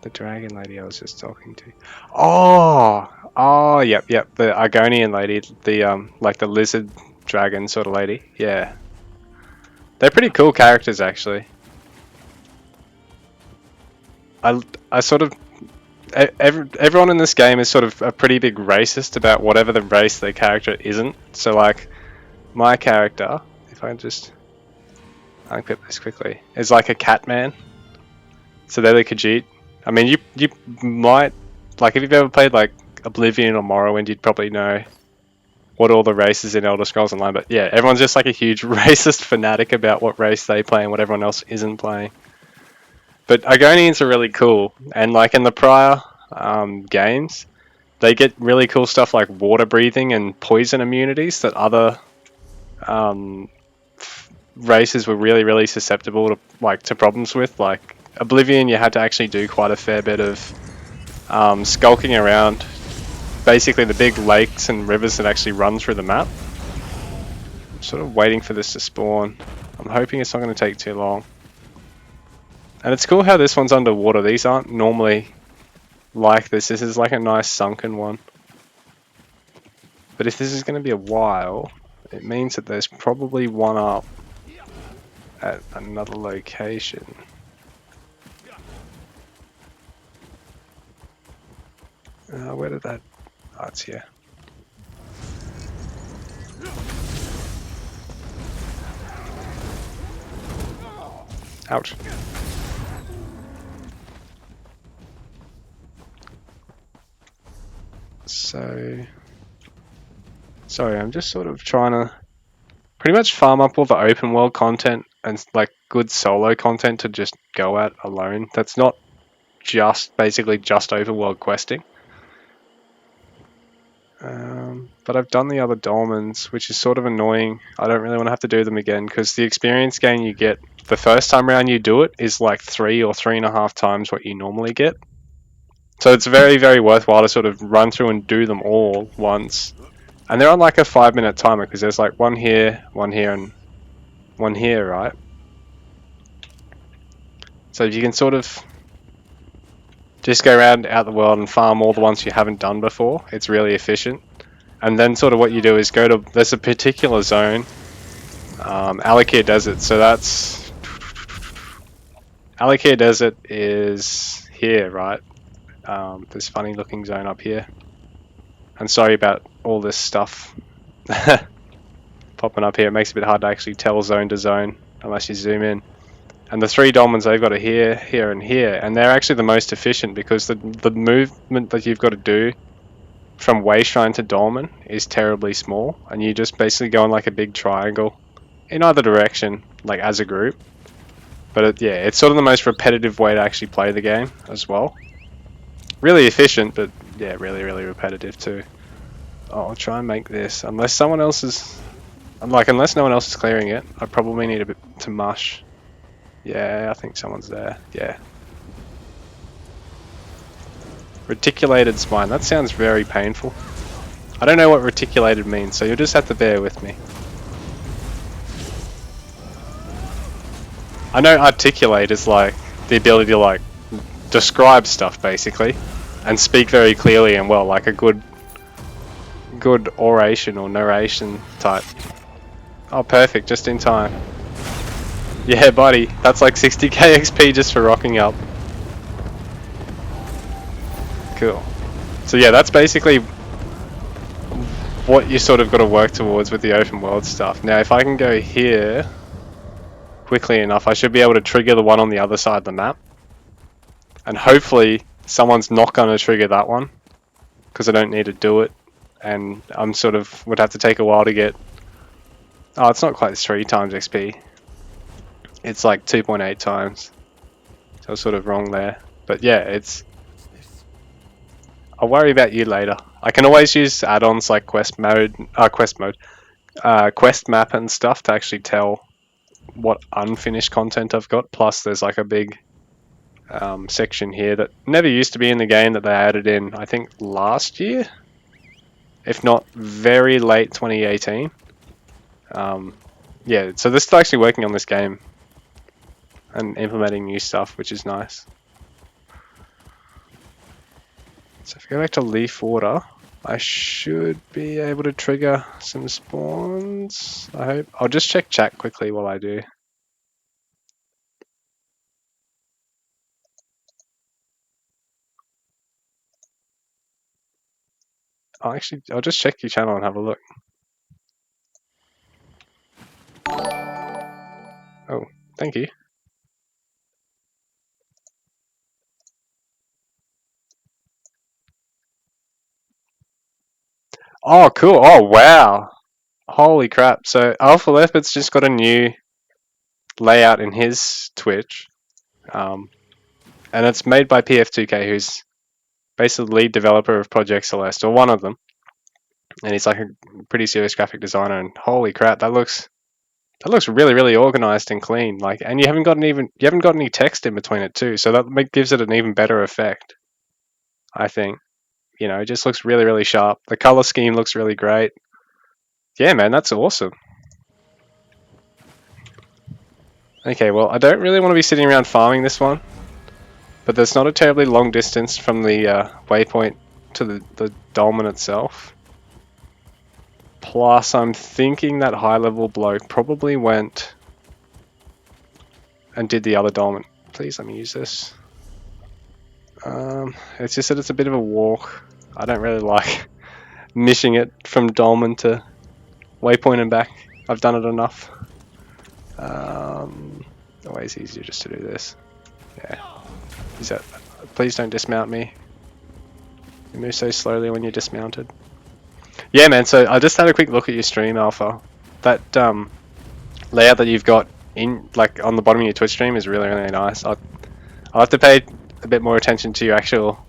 The dragon lady I was just talking to. Oh, yep. The Argonian lady, the like the lizard dragon sort of lady. Yeah, they're pretty cool characters actually. I sort of everyone in this game is sort of a pretty big racist about whatever the race their character isn't. So like my character, if I just unclip this quickly, is like a cat man. So they're the Khajiit. I mean, you might like if you've ever played like Oblivion or Morrowind, you'd probably know what all the races in Elder Scrolls Online. But yeah, everyone's just like a huge racist fanatic about what race they play and what everyone else isn't playing. But Argonians are really cool, and like in the prior games, they get really cool stuff like water breathing and poison immunities that other races were really susceptible to to problems with. Like Oblivion, you had to actually do quite a fair bit of skulking around basically the big lakes and rivers that actually run through the map. I'm sort of waiting for this to spawn. I'm hoping it's not going to take too long. And it's cool how this one's underwater. These aren't normally like this. This is like a nice sunken one. But if this is going to be a while, it means that there's probably one up at another location. Where did that... Oh, it's here. Ouch. So... Sorry, I'm just sort of trying to pretty much farm up all the open world content and like good solo content to just go at alone. That's not basically just open world questing. But I've done the other Dolmens, which is sort of annoying. I don't really want to have to do them again because the experience gain you get the first time around you do it is like 3 or 3.5 times what you normally get. So it's very worthwhile to sort of run through and do them all once. And they're on like a 5-minute timer because there's like one here, and one here, right? So if you can sort of just go around out the world and farm all the ones you haven't done before, it's really efficient. And then sort of what you do is go to, there's a particular zone, Alakir Desert, so that's, Alakir Desert is here, right? This funny looking zone up here. And sorry about all this stuff popping up here, it makes it a bit hard to actually tell zone to zone, unless you zoom in. And the 3 Dolmens, they've got it here, here, and here, and they're actually the most efficient because the movement that you've got to do from Wayshrine to Dolmen is terribly small, and you just basically go in like a big triangle in either direction, like as a group. But yeah, it's sort of the most repetitive way to actually play the game as well. Really efficient, but yeah, really repetitive too. Oh, I'll try and make this, unless someone else is, unless no one else is clearing it, I probably need a bit to mush. Yeah, I think someone's there. Yeah. Reticulated spine. That sounds very painful. I don't know what reticulated means, so you'll just have to bear with me. I know articulate is like the ability to like describe stuff basically and speak very clearly and well, like a good oration or narration type. Oh, perfect, just in time. Yeah, buddy, that's like 60k XP just for rocking up. Cool. So yeah, that's basically what you sort of got to work towards with the open world stuff. Now, if I can go here quickly enough, I should be able to trigger the one on the other side of the map. And hopefully, someone's not going to trigger that one, because I don't need to do it. And I'm sort of, would have to take a while to get... Oh, it's not quite 3 times XP. It's like 2.8 times. So I was sort of wrong there. But yeah, it's... I'll worry about you later. I can always use add-ons like quest map and stuff to actually tell what unfinished content I've got. Plus, there's like a big section here that never used to be in the game that they added in, I think, last year, if not very late 2018. yeah, so they're still actually working on this game and implementing new stuff, which is nice. So if we go back to Leaf Water, I should be able to trigger some spawns, I hope. I'll just check chat quickly while I do. I'll just check your channel and have a look. Oh, thank you. Oh, cool. Oh, wow. Holy crap. So Alpha Leopard's just got a new layout in his Twitch. And it's made by PF2K, who's basically the lead developer of Project Celeste, or one of them. And he's like a pretty serious graphic designer, and holy crap, that looks really, really organized and clean. Like, and you haven't got any text in between it too, so that gives it an even better effect, I think. You know, it just looks really, really sharp. The color scheme looks really great. Yeah, man, that's awesome. Okay, well, I don't really want to be sitting around farming this one, but there's not a terribly long distance from the waypoint to the dolmen itself. Plus, I'm thinking that high-level bloke probably went and did the other dolmen. Please let me use this. It's just that it's a bit of a walk. I don't really like missing it from dolmen to waypoint and back. I've done it enough. Always easier just to do this. Yeah. Please don't dismount me. You move so slowly when you're dismounted. Yeah, man. So I just had a quick look at your stream, Alpha. That layout that you've got in, like, on the bottom of your Twitch stream is really, really nice. I'll have to pay a bit more attention to your actual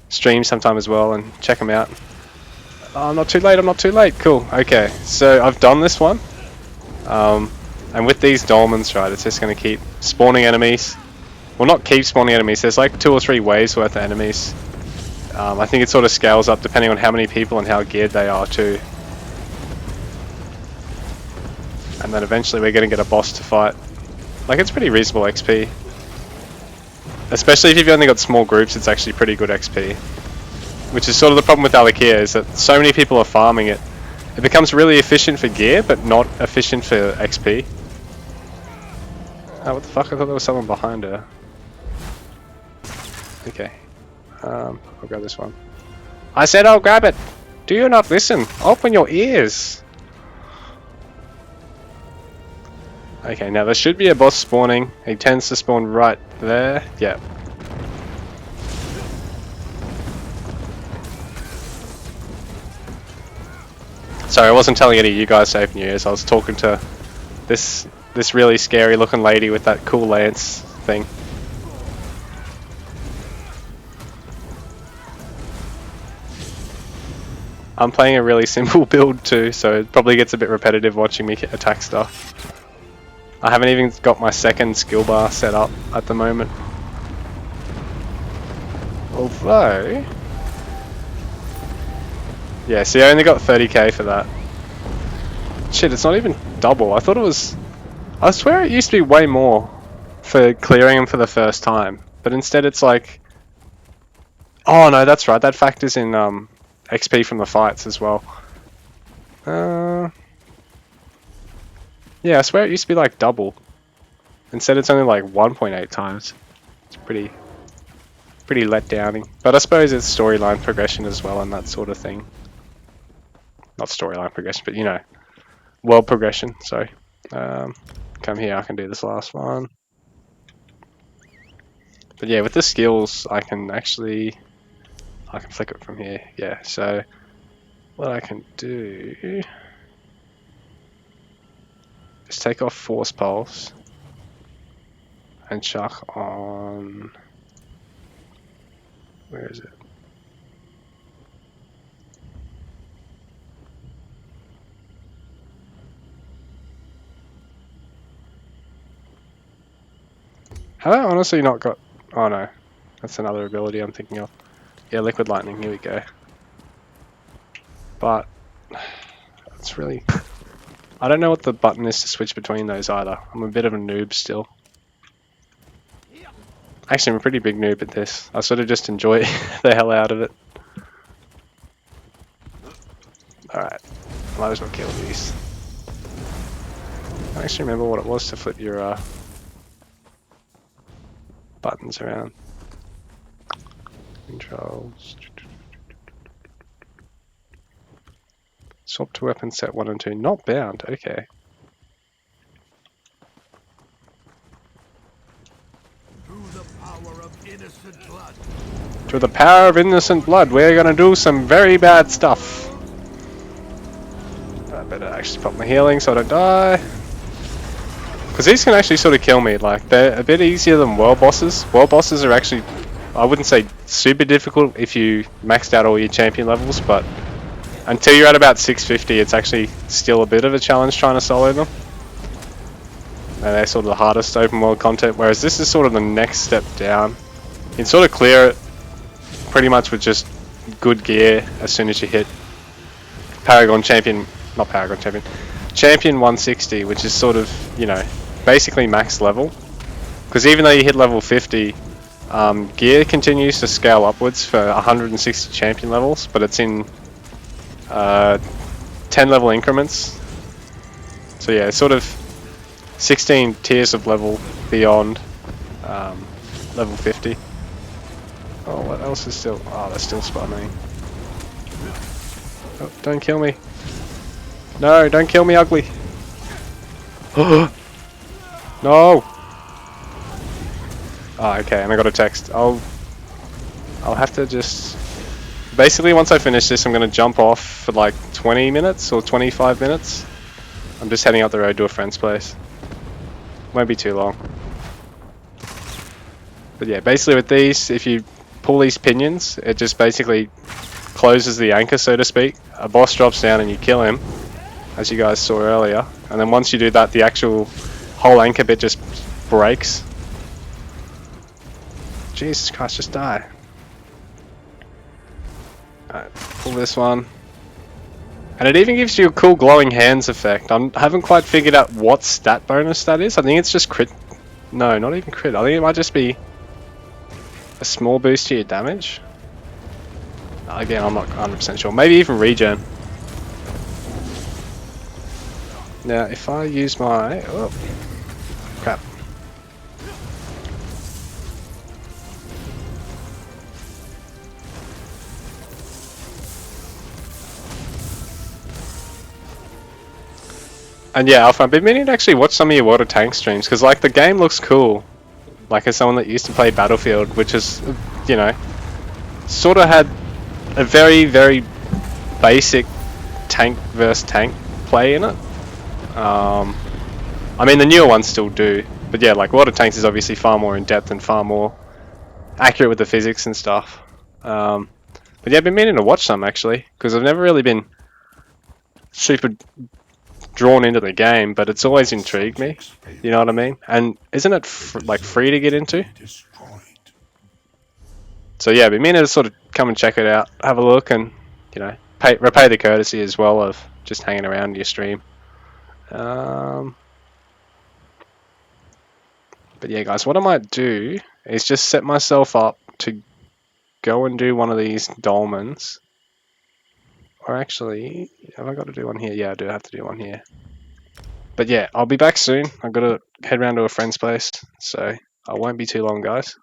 stream sometime as well and check them out. Oh, I'm not too late. I'm not too late. Cool. Okay. So I've done this one. And with these dolmens, right, it's just going to keep spawning enemies. Well, not keep spawning enemies. There's like 2 or 3 waves worth of enemies. I think it sort of scales up depending on how many people and how geared they are too. And then eventually we're going to get a boss to fight. Like, it's pretty reasonable XP. Especially if you've only got small groups, it's actually pretty good XP. Which is sort of the problem with Alakia, is that so many people are farming it. It becomes really efficient for gear, but not efficient for XP. Oh, what the fuck? I thought there was someone behind her. Okay. I'll grab this one. I said I'll grab it! Do you not listen? Open your ears! Okay, now there should be a boss spawning. He tends to spawn right there. Yeah. Sorry, I wasn't telling any of you guys to open your ears. I was talking to this really scary looking lady with that cool lance thing. I'm playing a really simple build too, so it probably gets a bit repetitive watching me attack stuff. I haven't even got my second skill bar set up at the moment. Although... yeah, see, I only got 30k for that. Shit, it's not even double. I thought it was... I swear it used to be way more for clearing them for the first time. But instead it's like... oh no, that's right. That factors in XP from the fights as well. Yeah, I swear it used to be like double. Instead it's only like 1.8 times. It's pretty let downing. But I suppose it's storyline progression as well and that sort of thing. Not storyline progression, but you know, world progression. Sorry. Come here, I can do this last one. But yeah, with the skills, I can flick it from here. Yeah, so what I can do is take off Force Pulse and chuck on... where is it? Have I honestly not got... oh no, that's another ability I'm thinking of. Yeah, Liquid Lightning, here we go. But it's really... I don't know what the button is to switch between those either. I'm a bit of a noob still. Actually, I'm a pretty big noob at this. I sort of just enjoy the hell out of it. Alright, might as well kill these. I actually remember what it was to flip your buttons around. Controls. Swap to weapon set 1 and 2. Not bound, okay. Through the power of innocent blood. Through the power of innocent blood, we're gonna do some very bad stuff. I better actually pop my healing so I don't die. Because these can actually sort of kill me, like, they're a bit easier than world bosses. World bosses are actually, I wouldn't say super difficult if you maxed out all your champion levels, but until you're at about 650, it's actually still a bit of a challenge trying to solo them. And they're sort of the hardest open world content, whereas this is sort of the next step down. You can sort of clear it pretty much with just good gear as soon as you hit Paragon Champion, not Paragon Champion, Champion 160, which is sort of, you know, basically max level. Because even though you hit level 50, gear continues to scale upwards for 160 champion levels, but it's in 10 level increments. So yeah, it's sort of 16 tiers of level beyond level 50. Oh, what else is still? Oh, that's still spawning. Oh, don't kill me. No, don't kill me, ugly. No! Oh, okay, and I got a text. I'll have to just... Basically, once I finish this, I'm going to jump off for like 20 minutes or 25 minutes. I'm just heading up the road to a friend's place. Won't be too long. But yeah, basically with these, if you pull these pinions, it just basically closes the anchor, so to speak. A boss drops down and you kill him, as you guys saw earlier. And then once you do that, the actual whole anchor bit just breaks. Jesus Christ, just die. Alright, pull this one. And it even gives you a cool glowing hands effect. I haven't quite figured out what stat bonus that is. I think it's just crit. No, not even crit. I think it might just be a small boost to your damage. Again, I'm not 100% sure. Maybe even regen. Now, if I use my... Oh, crap. And yeah, Alpha, I've been meaning to actually watch some of your water tank streams, because like the game looks cool. Like as someone that used to play Battlefield, which is, you know, sort of had a very, very basic tank versus tank play in it. I mean the newer ones still do, but yeah, like water tanks is obviously far more in depth and far more accurate with the physics and stuff. But yeah, I've been meaning to watch some actually, because I've never really been super drawn into the game, but it's always intrigued me. You know what I mean? And isn't it like free to get into? So yeah, I've been meaning to sort of come and check it out, have a look, and you know, repay the courtesy as well of just hanging around your stream. But yeah, guys, what I might do is just set myself up to go and do one of these dolmens. Or actually, have I got to do one here? Yeah, I do have to do one here. But yeah, I'll be back soon. I've got to head round to a friend's place, so I won't be too long, guys.